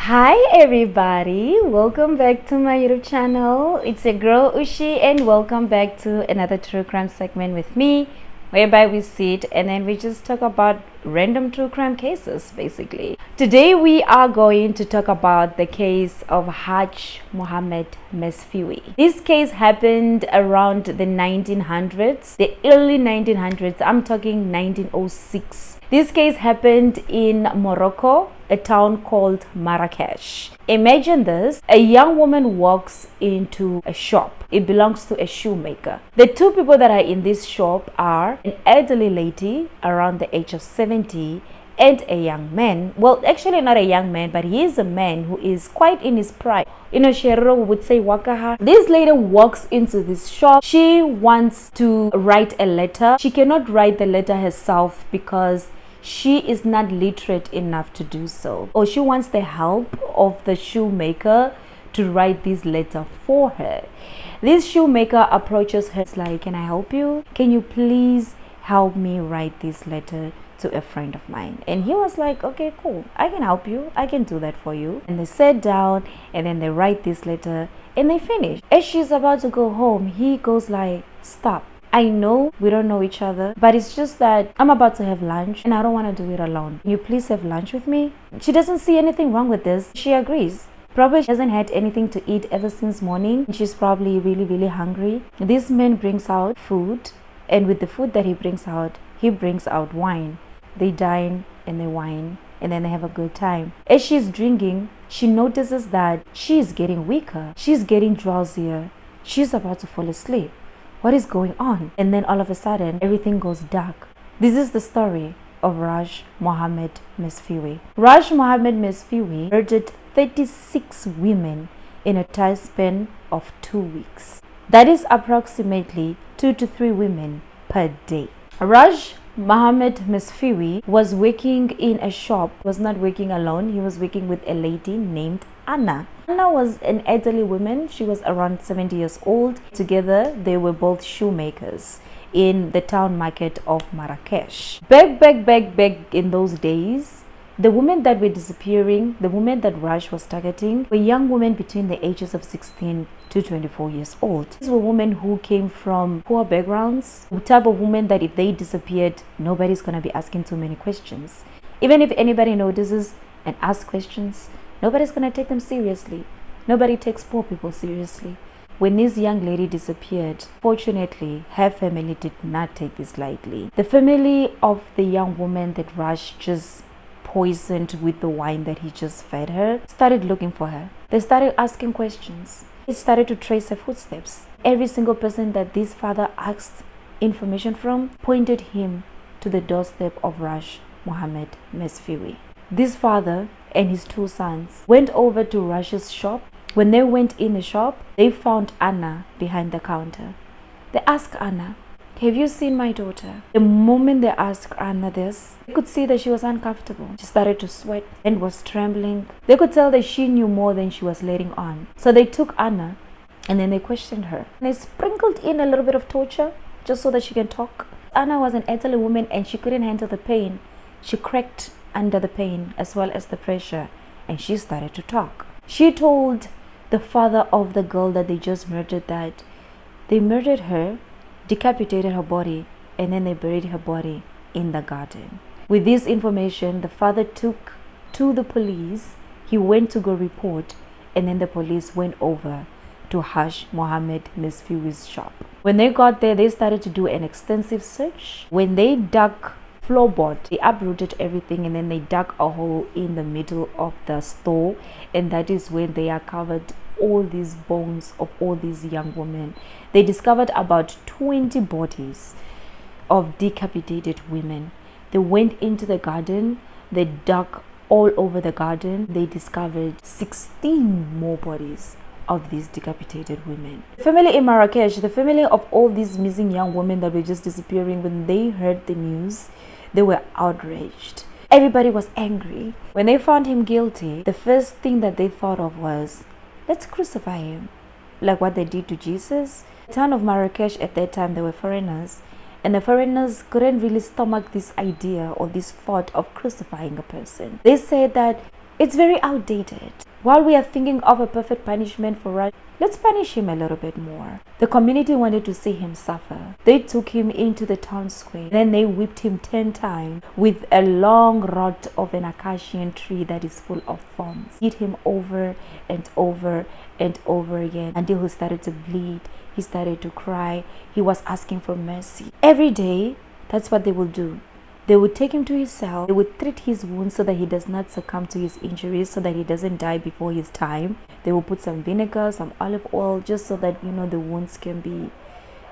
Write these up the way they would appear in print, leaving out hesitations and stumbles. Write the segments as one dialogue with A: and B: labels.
A: Hi everybody, welcome back to my YouTube channel. It's your girl Ushi and welcome back to another true crime segment with me, whereby we sit and then we just talk about random true crime cases basically. Today we are going to talk about the case of Haj Mohammed Mesfiwi. This case happened around the 1900s, the early 1900s. I'm talking 1906. This case happened in Morocco, a town called Marrakesh. Imagine this, a young woman walks into a shop. It belongs to a shoemaker. The two people that are in this shop are an elderly lady around the age of 70 and a young man. Well, actually not a young man, but he is a man who is quite in his prime. Sherro would say wakaha. This lady walks into this shop. She wants to write a letter. She cannot write the letter herself because she is not literate enough to do so, or she wants the help of the shoemaker to write this letter for her. This shoemaker approaches her, like, can I help you? Can you please help me write this letter to a friend of mine? And he was like, okay, cool, I can help you, I can do that for you. And they sat down and then they write this letter and they finish. As she's about to go home, he goes like, stop, I know we don't know each other, but it's just that I'm about to have lunch and I don't want to do it alone. Can you please have lunch with me? She doesn't see anything wrong with this. She agrees. Probably she hasn't had anything to eat ever since morning. She's probably really hungry. This man brings out food, and with the food that he brings out wine. They dine and they wine and then they have a good time. As she's drinking, she notices that she's getting weaker. She's getting drowsier. She's about to fall asleep. What is going on? And then all of a sudden, everything goes dark. This is the story of Raj Mohammed Mesfiwi. Raj Mohammed Mesfiwi murdered 36 women in a time span of 2 weeks. That is approximately 2 to 3 women per day. Raj Mohammed Mesfiwi was working in a shop, was not working alone. He was working with a lady named Anna. Anna was an elderly woman. She was around 70 years old. Together, they were both shoemakers in the town market of Marrakesh. Back in those days, the women that were disappearing, the women that Raj was targeting, were young women between the ages of 16 to 24 years old. These were women who came from poor backgrounds, the type of women that if they disappeared, nobody's going to be asking too many questions. Even if anybody notices and asks questions, nobody's going to take them seriously. Nobody takes poor people seriously. When this young lady disappeared, fortunately, her family did not take this lightly. The family of the young woman that Raj just poisoned with the wine that he just fed her started looking for her. They started asking questions. They started to trace her footsteps. Every single person that this father asked information from pointed him to the doorstep of Raj Mohammed Mesfiwi. This father and his 2 sons went over to Raj's shop. When they went in the shop, they found Anna behind the counter. They asked Anna, have you seen my daughter? The moment they asked Anna this, they could see that she was uncomfortable. She started to sweat and was trembling. They could tell that she knew more than she was letting on. So they took Anna and then they questioned her. And they sprinkled in a little bit of torture just so that she can talk. Anna was an elderly woman and she couldn't handle the pain. She cracked under the pain as well as the pressure, and she started to talk. She told the father of the girl that they just murdered that they murdered her, decapitated her body, and then they buried her body in the garden. With this information, the father took to the police. He went to go report, and then the police went over to Haj Mohammed Mesfiwi's shop. When they got there, they started to do an extensive search. When they dug floorboard, they uprooted everything and then they dug a hole in the middle of the store, and that is when they uncovered all these bones of all these young women. They discovered about 20 bodies of decapitated women. They went into the garden, they dug all over the garden. They discovered 16 more bodies of these decapitated women. The family in Marrakesh, the family of all these missing young women that were just disappearing, when they heard the news, they were outraged. Everybody was angry. When they found him guilty, the first thing that they thought of was, let's crucify him, like what they did to Jesus. The town of Marrakesh at that time, they were foreigners, and the foreigners couldn't really stomach this idea or this thought of crucifying a person. They said that It's very outdated. While we are thinking of a perfect punishment for Raj, let's punish him a little bit more. The community wanted to see him suffer. They took him into the town square. Then they whipped him 10 times with a long rod of an acacia tree that is full of thorns. Hit him over and over and over again until he started to bleed. He started to cry. He was asking for mercy. Every day, that's what they will do. They would take him to his cell. They would treat his wounds so that he does not succumb to his injuries, so that he doesn't die before his time. They will put some vinegar, some olive oil, just so that, the wounds can be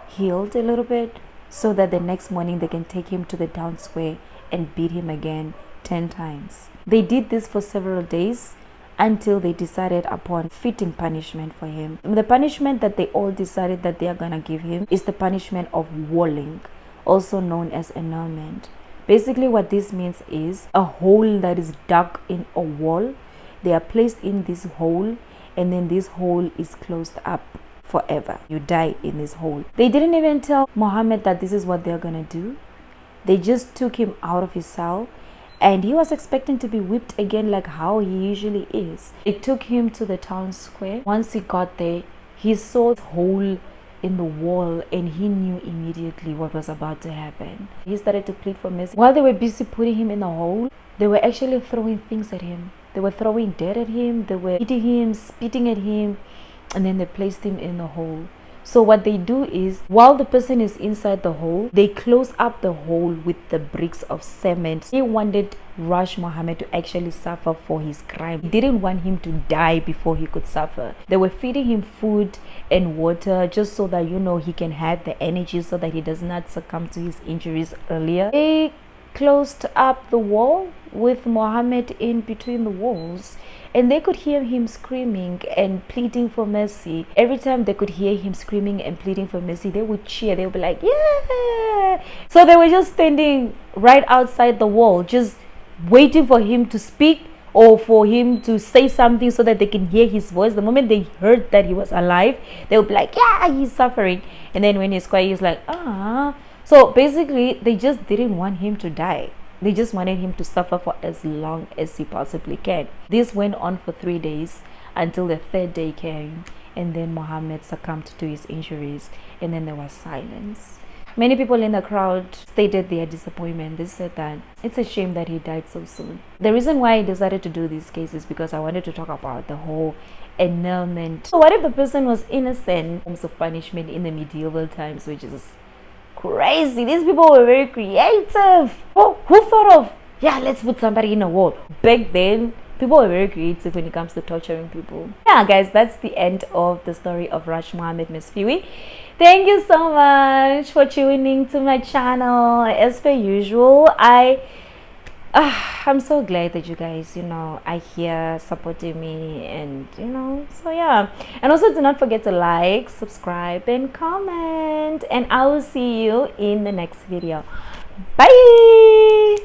A: healed a little bit, so that the next morning they can take him to the town square and beat him again 10 times. They did this for several days until they decided upon fitting punishment for him. The punishment that they all decided that they are going to give him is the punishment of walling, also known as annulment. Basically, what this means is a hole that is dug in a wall. They are placed in this hole, and then this hole is closed up forever. You die in this hole. They didn't even tell Muhammad that this is what they're gonna do. They just took him out of his cell, and he was expecting to be whipped again like how he usually is. They took him to the town square. Once he got there, he saw the hole in the wall, and he knew immediately what was about to happen. He started to plead for mercy. While they were busy putting him in the hole, they were actually throwing things at him. They were throwing dirt at him, they were hitting him, spitting at him, and then they placed him in the hole. So what they do is, while the person is inside the hole, they close up the hole with the bricks of cement. They wanted Raj Muhammad to actually suffer for his crime. They didn't want him to die before he could suffer. They were feeding him food and water just so that, he can have the energy so that he does not succumb to his injuries earlier. They closed up the wall with Muhammad in between the walls, and they could hear him screaming and pleading for mercy. Every time they could hear him screaming and pleading for mercy, they would cheer. They would be like, yeah. So they were just standing right outside the wall, just waiting for him to speak or for him to say something so that they can hear his voice. The moment they heard that he was alive, they would be like, yeah, he's suffering. And then when he's quiet, he's like, ah. So basically, they just didn't want him to die. They just wanted him to suffer for as long as he possibly can. This went on for 3 days until the third day came, and then Muhammad succumbed to his injuries, and then there was silence. Many people in the crowd stated their disappointment. They said that it's a shame that he died so soon. The reason why I decided to do this case is because I wanted to talk about the whole annulment. So what if the person was innocent? Forms of punishment in the medieval times, which is crazy. These people were very creative. Oh, who thought of, yeah, let's put somebody in a wall? Back then, people were very creative when it comes to torturing people. Yeah, guys, that's the end of the story of Raj Muhammad Mesfiwi. Thank you so much for tuning to my channel. As per usual, I'm so glad that you guys, are here supporting me, and so yeah. And also, do not forget to like, subscribe, and comment, and I will see you in the next video. Bye.